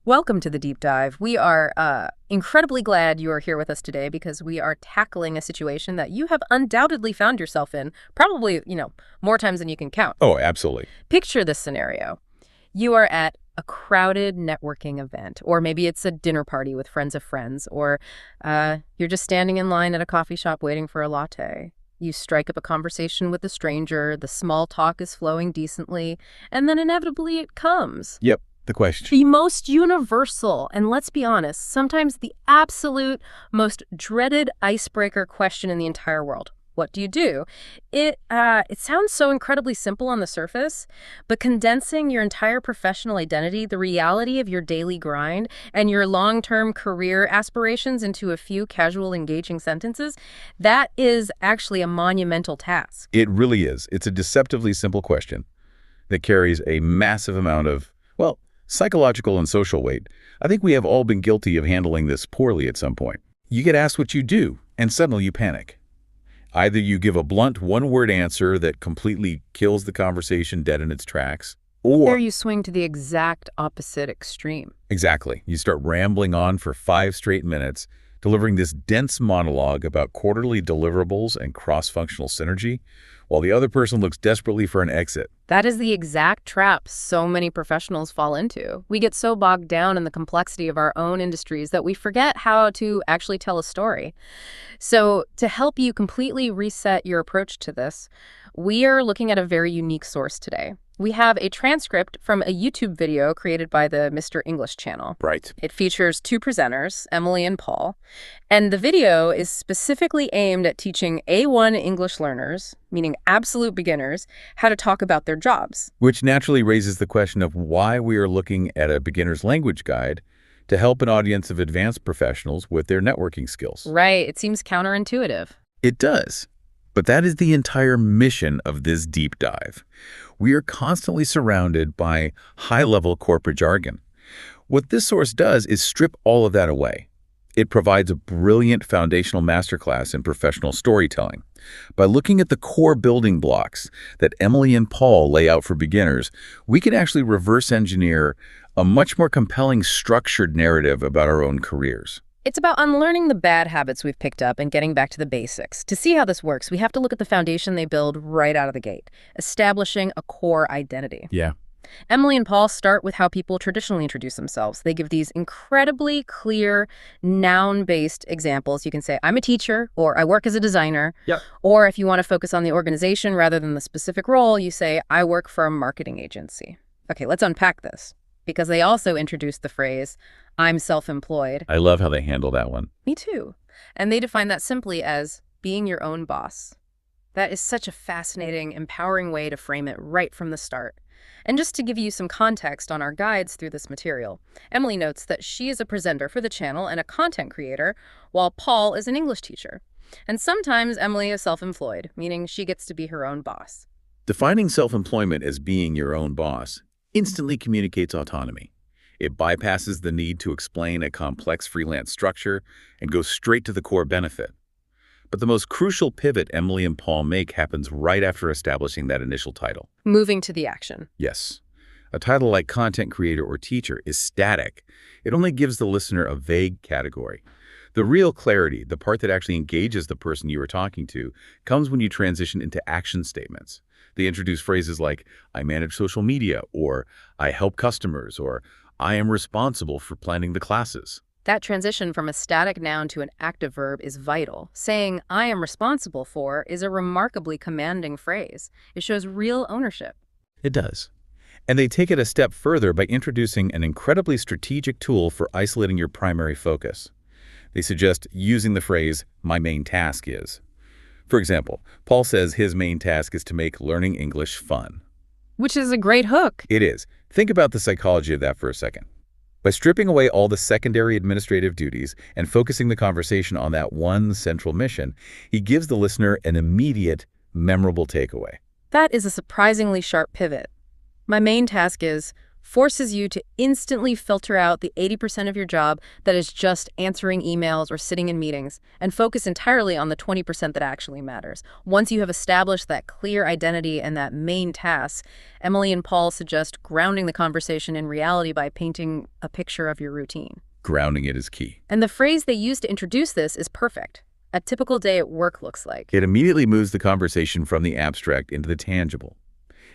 Welcome to the deep dive. We are incredibly glad you are here with us today because we are tackling a situation that you have undoubtedly found yourself in, probably, more times than you can count. Oh, absolutely. Picture this scenario. You are at a crowded networking event, or maybe it's a dinner party with friends of friends, or you're just standing in line at a coffee shop waiting for a latte. You strike up a conversation with a stranger, the small talk is flowing decently, and then inevitably it comes. Yep, the question. The most universal, and let's be honest, sometimes the absolute most dreaded icebreaker question in the entire world. What do you do? It sounds so incredibly simple on the surface, but condensing your entire professional identity, the reality of your daily grind, and your long-term career aspirations into a few casual, engaging sentences, that is actually a monumental task. It really is. It's a deceptively simple question that carries a massive amount of, well, psychological and social weight. I think we have all been guilty of handling this poorly at some point. You get asked what you do, and suddenly you panic. Either you give a blunt one-word answer that completely kills the conversation dead in its tracks, or There you swing to the exact opposite extreme. exactly, you start rambling on for 5 straight minutes, delivering this dense monologue about quarterly deliverables and cross-functional synergy, while the other person looks desperately for an exit. That is the exact trap so many professionals fall into. We get so bogged down in the complexity of our own industries that we forget how to actually tell a story. So to help you completely reset your approach to this, we are looking at a very unique source today. We have a transcript from a YouTube video created by the Mr. English channel. Right. It features 2 presenters, Emily and Paul, and the video is specifically aimed at teaching A1 English learners, meaning absolute beginners, how to talk about their jobs. Which naturally raises the question of why we are looking at a beginner's language guide to help an audience of advanced professionals with their networking skills. Right, it seems counterintuitive. It does. But that is the entire mission of this deep dive. We are constantly surrounded by high-level corporate jargon. What this source does is strip all of that away. It provides a brilliant foundational masterclass in professional storytelling. By looking at the core building blocks that Emily and Paul lay out for beginners, we can actually reverse engineer a much more compelling structured narrative about our own careers. It's about unlearning the bad habits we've picked up and getting back to the basics. To see how this works, we have to look at the foundation they build right out of the gate, establishing a core identity. Yeah. Emily and Paul start with how people traditionally introduce themselves. They give these incredibly clear noun-based examples. You can say, I'm a teacher, or I work as a designer. Yep. Or if you want to focus on the organization rather than the specific role, you say, I work for a marketing agency. Okay, let's unpack this, because they also introduce the phrase, I'm self-employed. I love how they handle that one. Me too. And they define that simply as being your own boss. That is such a fascinating, empowering way to frame it right from the start. And just to give you some context on our guides through this material, Emily notes that she is a presenter for the channel and a content creator, while Paul is an English teacher. And sometimes Emily is self-employed, meaning she gets to be her own boss. Defining self-employment as being your own boss instantly communicates autonomy. It bypasses the need to explain a complex freelance structure and goes straight to the core benefit. But the most crucial pivot Emily and Paul make happens right after establishing that initial title. Moving to the action. Yes. A title like content creator or teacher is static. It only gives the listener a vague category. The real clarity, the part that actually engages the person you are talking to, comes when you transition into action statements. They introduce phrases like, I manage social media, or I help customers, or I am responsible for planning the classes. That transition from a static noun to an active verb is vital. Saying, I am responsible for, is a remarkably commanding phrase. It shows real ownership. It does. And they take it a step further by introducing an incredibly strategic tool for isolating your primary focus. They suggest using the phrase, my main task is. For example, Paul says his main task is to make learning English fun. Which is a great hook. It is. Think about the psychology of that for a second. By stripping away all the secondary administrative duties and focusing the conversation on that one central mission, he gives the listener an immediate, memorable takeaway. That is a surprisingly sharp pivot. My main task is forces you to instantly filter out the 80% of your job that is just answering emails or sitting in meetings and focus entirely on the 20% that actually matters. Once you have established that clear identity and that main task, Emily and Paul suggest grounding the conversation in reality by painting a picture of your routine. Grounding it is key. And the phrase they use to introduce this is perfect. A typical day at work looks like. It immediately moves the conversation from the abstract into the tangible.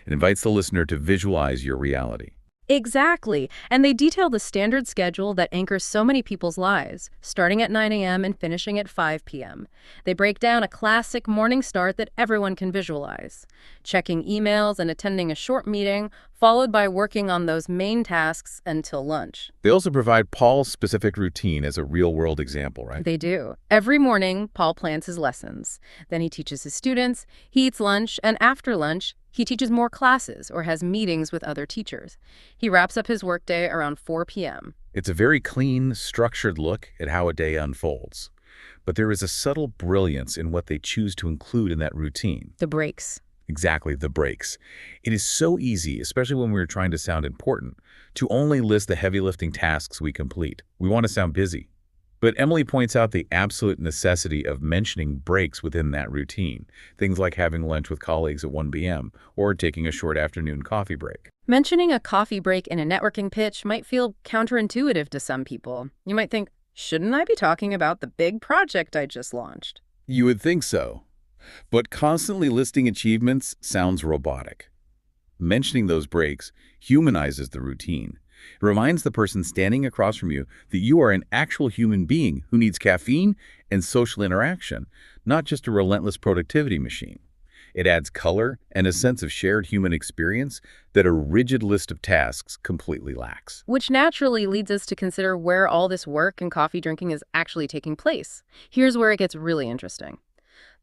It invites the listener to visualize your reality. Exactly. And they detail the standard schedule that anchors so many people's lives, starting at 9 a.m. and finishing at 5 p.m. They break down a classic morning start that everyone can visualize. Checking emails and attending a short meeting, followed by working on those main tasks until lunch. They also provide Paul's specific routine as a real-world example, right? They do. Every morning, Paul plans his lessons. Then he teaches his students, he eats lunch, and after lunch, he teaches more classes or has meetings with other teachers. He wraps up his workday around 4 p.m. It's a very clean, structured look at how a day unfolds. But there is a subtle brilliance in what they choose to include in that routine. The breaks. Exactly, the breaks. It is so easy, especially when we're trying to sound important, to only list the heavy lifting tasks we complete. We want to sound busy. But Emily points out the absolute necessity of mentioning breaks within that routine, things like having lunch with colleagues at 1 p.m. or taking a short afternoon coffee break. Mentioning a coffee break in a networking pitch might feel counterintuitive to some people. You might think, shouldn't I be talking about the big project I just launched? You would think so. But constantly listing achievements sounds robotic. Mentioning those breaks humanizes the routine. It reminds the person standing across from you that you are an actual human being who needs caffeine and social interaction, not just a relentless productivity machine. It adds color and a sense of shared human experience that a rigid list of tasks completely lacks. Which naturally leads us to consider where all this work and coffee drinking is actually taking place. Here's where it gets really interesting.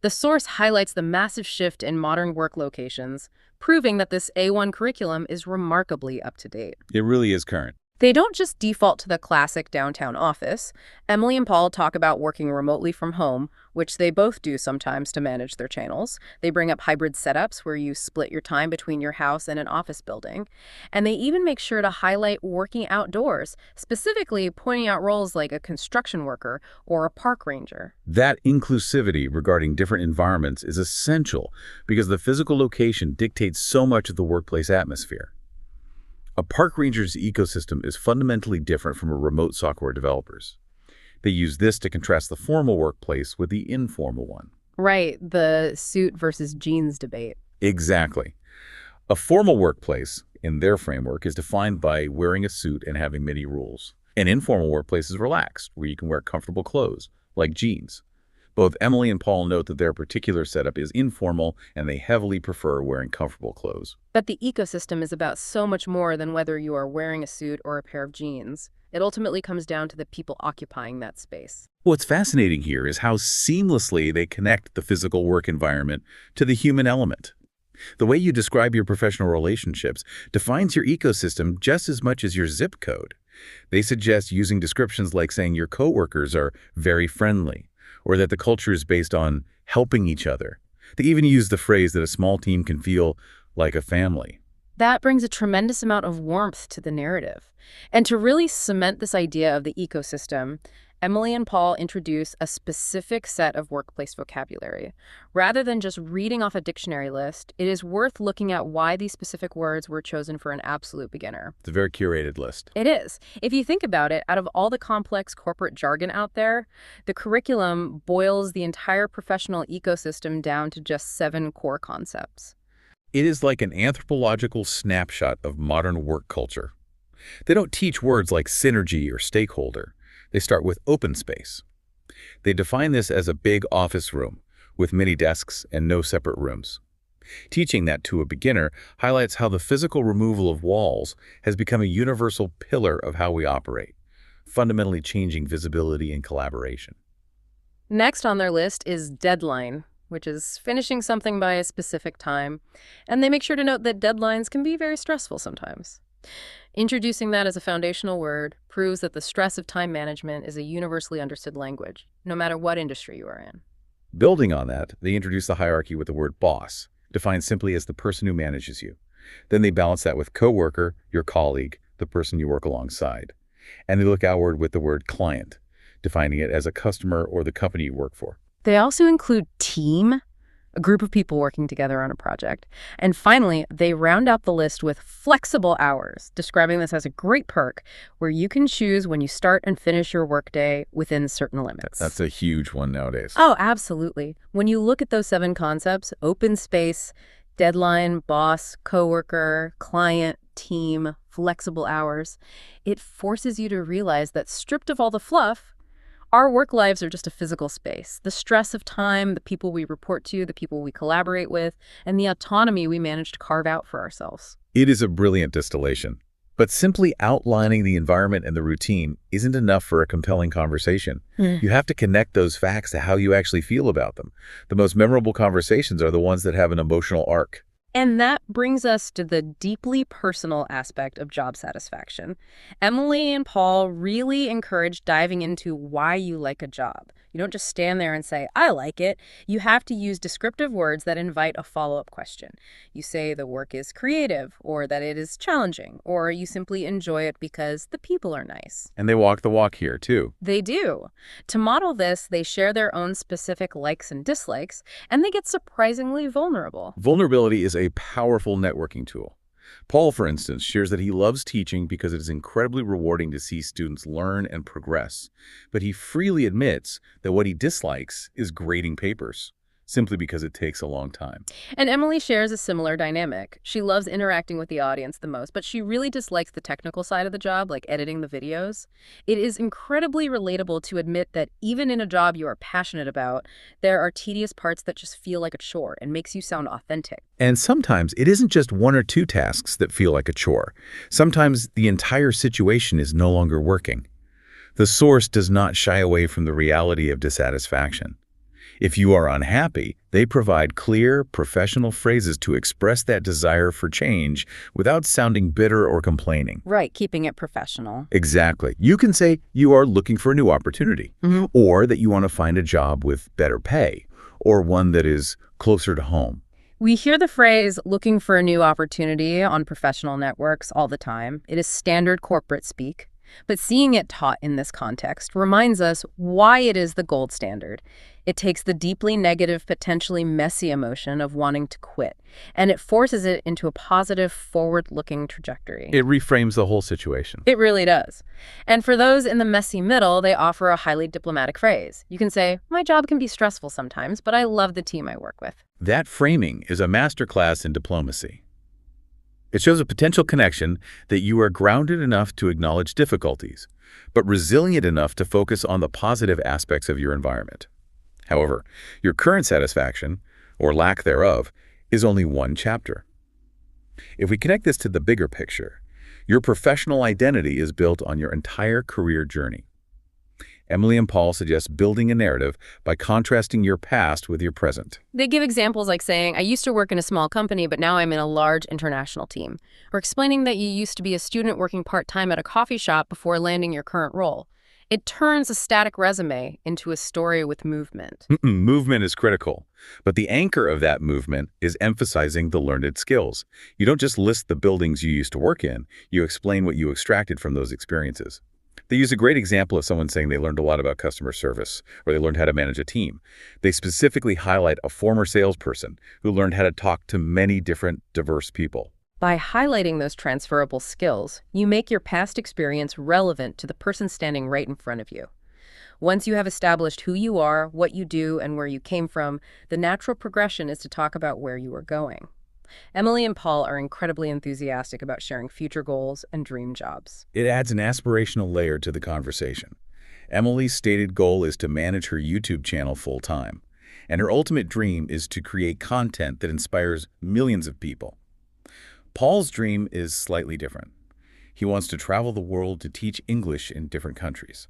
The source highlights the massive shift in modern work locations, proving that this A1 curriculum is remarkably up to date. It really is current. They don't just default to the classic downtown office. Emily and Paul talk about working remotely from home, which they both do sometimes to manage their channels. They bring up hybrid setups where you split your time between your house and an office building. And they even make sure to highlight working outdoors, specifically pointing out roles like a construction worker or a park ranger. That inclusivity regarding different environments is essential because the physical location dictates so much of the workplace atmosphere. A park ranger's ecosystem is fundamentally different from a remote software developer's. They use this to contrast the formal workplace with the informal one. Right, the suit versus jeans debate. Exactly. A formal workplace, in their framework, is defined by wearing a suit and having many rules. An informal workplace is relaxed, where you can wear comfortable clothes, like jeans. Both Emily and Paul note that their particular setup is informal and they heavily prefer wearing comfortable clothes. But the ecosystem is about so much more than whether you are wearing a suit or a pair of jeans. It ultimately comes down to the people occupying that space. What's fascinating here is how seamlessly they connect the physical work environment to the human element. The way you describe your professional relationships defines your ecosystem just as much as your zip code. They suggest using descriptions like saying your coworkers are very friendly, or that the culture is based on helping each other. They even use the phrase that a small team can feel like a family. That brings a tremendous amount of warmth to the narrative. And to really cement this idea of the ecosystem, Emily and Paul introduce a specific set of workplace vocabulary. Rather than just reading off a dictionary list, it is worth looking at why these specific words were chosen for an absolute beginner. It's a very curated list. It is. If you think about it, out of all the complex corporate jargon out there, the curriculum boils the entire professional ecosystem down to just 7 core concepts. It is like an anthropological snapshot of modern work culture. They don't teach words like synergy or stakeholder. They start with open space. They define this as a big office room with many desks and no separate rooms. Teaching that to a beginner highlights how the physical removal of walls has become a universal pillar of how we operate, fundamentally changing visibility and collaboration. Next on their list is deadline, which is finishing something by a specific time. And they make sure to note that deadlines can be very stressful sometimes. Introducing that as a foundational word proves that the stress of time management is a universally understood language, no matter what industry you are in. Building on that, they introduce the hierarchy with the word boss, defined simply as the person who manages you. Then they balance that with coworker, your colleague, the person you work alongside. And they look outward with the word client, defining it as a customer or the company you work for. They also include team, a group of people working together on a project. And finally, they round out the list with flexible hours, describing this as a great perk where you can choose when you start and finish your workday within certain limits. That's a huge one nowadays. Oh, absolutely. When you look at those 7 concepts, open space, deadline, boss, coworker, client, team, flexible hours, it forces you to realize that stripped of all the fluff, our work lives are just a physical space. The stress of time, the people we report to, the people we collaborate with, and the autonomy we manage to carve out for ourselves. It is a brilliant distillation. But simply outlining the environment and the routine isn't enough for a compelling conversation. You have to connect those facts to how you actually feel about them. The most memorable conversations are the ones that have an emotional arc. And that brings us to the deeply personal aspect of job satisfaction. Emily and Paul really encourage diving into why you like a job. You don't just stand there and say, I like it. You have to use descriptive words that invite a follow-up question. You say the work is creative, or that it is challenging, or you simply enjoy it because the people are nice. And they walk the walk here, too. They do. To model this, they share their own specific likes and dislikes, and they get surprisingly vulnerable. Vulnerability is a powerful networking tool. Paul, for instance, shares that he loves teaching because it is incredibly rewarding to see students learn and progress. But he freely admits that what he dislikes is grading papers, simply because it takes a long time. And Emily shares a similar dynamic. She loves interacting with the audience the most, but she really dislikes the technical side of the job, like editing the videos. It is incredibly relatable to admit that even in a job you are passionate about, there are tedious parts that just feel like a chore and makes you sound authentic. And sometimes it isn't just 1 or 2 tasks that feel like a chore. Sometimes the entire situation is no longer working. The source does not shy away from the reality of dissatisfaction. If you are unhappy, they provide clear, professional phrases to express that desire for change without sounding bitter or complaining. Right, keeping it professional. Exactly. You can say you are looking for a new opportunity, or that you want to find a job with better pay, or one that is closer to home. We hear the phrase looking for a new opportunity on professional networks all the time. It is standard corporate speak. But seeing it taught in this context reminds us why it is the gold standard. It takes the deeply negative, potentially messy emotion of wanting to quit, and it forces it into a positive, forward-looking trajectory. It reframes the whole situation. It really does. And for those in the messy middle, they offer a highly diplomatic phrase. You can say, my job can be stressful sometimes, but I love the team I work with. That framing is a masterclass in diplomacy. It shows a potential connection that you are grounded enough to acknowledge difficulties, but resilient enough to focus on the positive aspects of your environment. However, your current satisfaction, or lack thereof, is only one chapter. If we connect this to the bigger picture, your professional identity is built on your entire career journey. Emily and Paul suggest building a narrative by contrasting your past with your present. They give examples like saying, I used to work in a small company, but now I'm in a large international team. Or explaining that you used to be a student working part-time at a coffee shop before landing your current role. It turns a static resume into a story with movement. Movement is critical, but the anchor of that movement is emphasizing the learned skills. You don't just list the buildings you used to work in, you explain what you extracted from those experiences. They use a great example of someone saying they learned a lot about customer service, or they learned how to manage a team. They specifically highlight a former salesperson who learned how to talk to many different, diverse people. By highlighting those transferable skills, you make your past experience relevant to the person standing right in front of you. Once you have established who you are, what you do, and where you came from, the natural progression is to talk about where you are going. Emily and Paul are incredibly enthusiastic about sharing future goals and dream jobs. It adds an aspirational layer to the conversation. Emily's stated goal is to manage her YouTube channel full-time, and her ultimate dream is to create content that inspires millions of people. Paul's dream is slightly different. He wants to travel the world to teach English in different countries.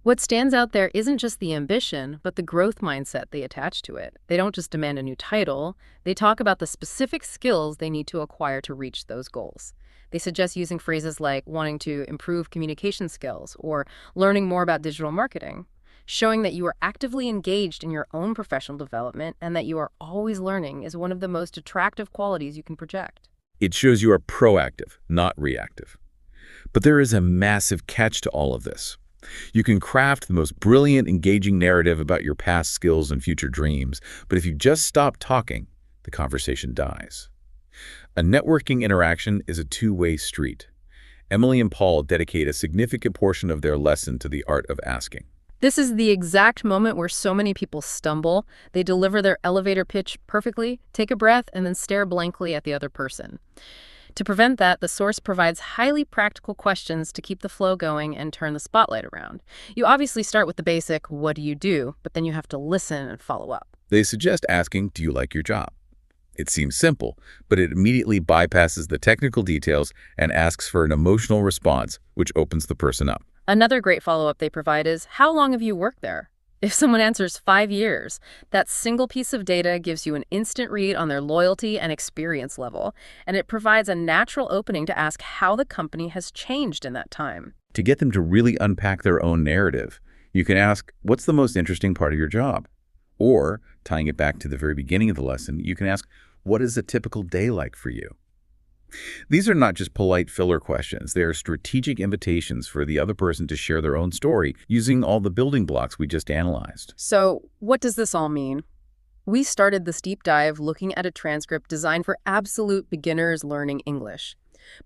What stands out there isn't just the ambition, but the growth mindset they attach to it. They don't just demand a new title, they talk about the specific skills they need to acquire to reach those goals. They suggest using phrases like wanting to improve communication skills or learning more about digital marketing, showing that you are actively engaged in your own professional development and that you are always learning is one of the most attractive qualities you can project. It shows you are proactive, not reactive. But there is a massive catch to all of this. You can craft the most brilliant, engaging narrative about your past skills and future dreams, but if you just stop talking, the conversation dies. A networking interaction is a two-way street. Emily and Paul dedicate a significant portion of their lesson to the art of asking. This is the exact moment where so many people stumble. They deliver their elevator pitch perfectly, take a breath, and then stare blankly at the other person. To prevent that, the source provides highly practical questions to keep the flow going and turn the spotlight around. You obviously start with the basic, what do you do? But then you have to listen and follow up. They suggest asking, do you like your job? It seems simple, but it immediately bypasses the technical details and asks for an emotional response, which opens the person up. Another great follow-up they provide is, how long have you worked there? If someone answers 5 years, that single piece of data gives you an instant read on their loyalty and experience level, and it provides a natural opening to ask how the company has changed in that time. To get them to really unpack their own narrative, you can ask, what's the most interesting part of your job? Or, tying it back to the very beginning of the lesson, you can ask, what is a typical day like for you? These are not just polite filler questions. They are strategic invitations for the other person to share their own story using all the building blocks we just analyzed. So, what does this all mean? We started this deep dive looking at a transcript designed for absolute beginners learning English.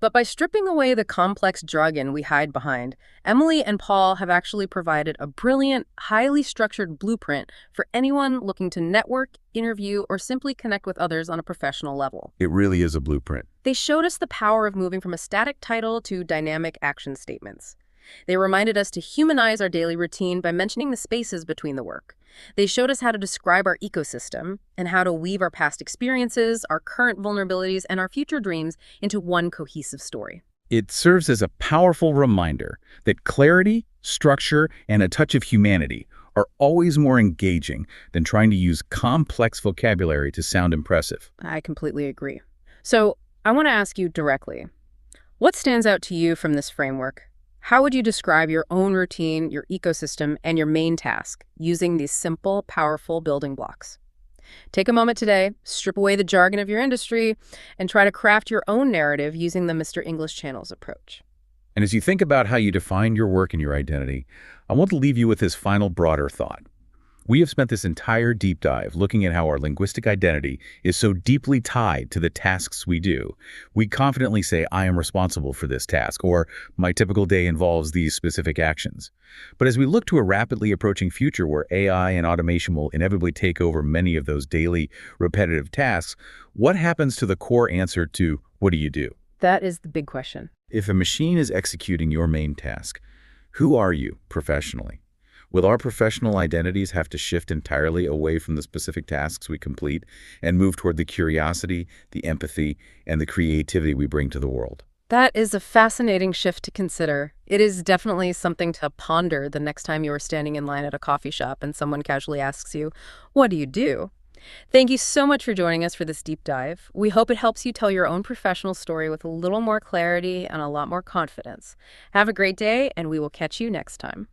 But by stripping away the complex jargon we hide behind, Emily and Paul have actually provided a brilliant, highly structured blueprint for anyone looking to network, interview, or simply connect with others on a professional level. It really is a blueprint. They showed us the power of moving from a static title to dynamic action statements. They reminded us to humanize our daily routine by mentioning the spaces between the work. They showed us how to describe our ecosystem and how to weave our past experiences, our current vulnerabilities, and our future dreams into one cohesive story. It serves as a powerful reminder that clarity, structure, and a touch of humanity are always more engaging than trying to use complex vocabulary to sound impressive. I completely agree. So, I want to ask you directly, what stands out to you from this framework? How would you describe your own routine, your ecosystem, and your main task using these simple, powerful building blocks? Take a moment today, strip away the jargon of your industry, and try to craft your own narrative using the Mr. English Channel's approach. And as you think about how you define your work and your identity, I want to leave you with this final broader thought. We have spent this entire deep dive looking at how our linguistic identity is so deeply tied to the tasks we do. We confidently say, I am responsible for this task, or my typical day involves these specific actions. But as we look to a rapidly approaching future where AI and automation will inevitably take over many of those daily repetitive tasks, what happens to the core answer to, what do you do? That is the big question. If a machine is executing your main task, who are you professionally? Will our professional identities have to shift entirely away from the specific tasks we complete and move toward the curiosity, the empathy, and the creativity we bring to the world? That is a fascinating shift to consider. It is definitely something to ponder the next time you are standing in line at a coffee shop and someone casually asks you, what do you do? Thank you so much for joining us for this deep dive. We hope it helps you tell your own professional story with a little more clarity and a lot more confidence. Have a great day, and we will catch you next time.